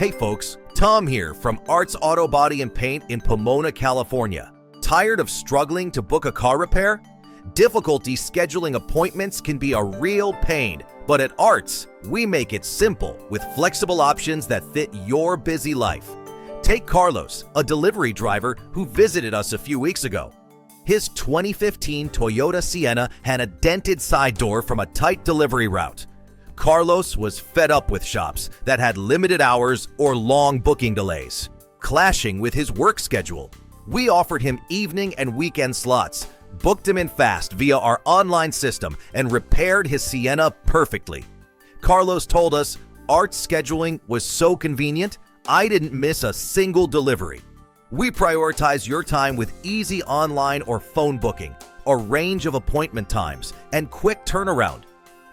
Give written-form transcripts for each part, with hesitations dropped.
Hey folks, Tom here from Arts Auto Body and Paint in Pomona, California. Tired of struggling to book a car repair? Difficulty scheduling appointments can be a real pain, but at Arts, we make it simple with flexible options that fit your busy life. Take Carlos, a delivery driver who visited us a few weeks ago. His 2015 Toyota Sienna had a dented side door from a tight delivery route. Carlos was fed up with shops that had limited hours or long booking delays, clashing with his work schedule. We offered him evening and weekend slots, booked him in fast via our online system, and repaired his Sienna perfectly. Carlos told us, Arts scheduling was so convenient, I didn't miss a single delivery. We prioritize your time with easy online or phone booking, a range of appointment times, and quick turnaround.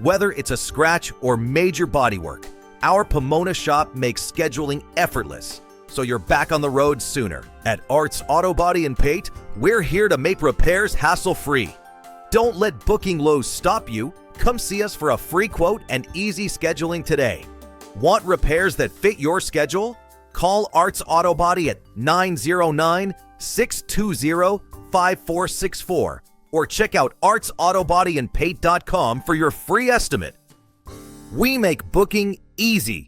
Whether it's a scratch or major bodywork, our Pomona shop makes scheduling effortless, so you're back on the road sooner. At Arts Auto Body and Paint, we're here to make repairs hassle-free. Don't let booking lows stop you. Come see us for a free quote and easy scheduling today. Want repairs that fit your schedule? Call Arts Auto Body at 909-620-5464 or check out artsautobodyandpaint.com for your free estimate. We make booking easy.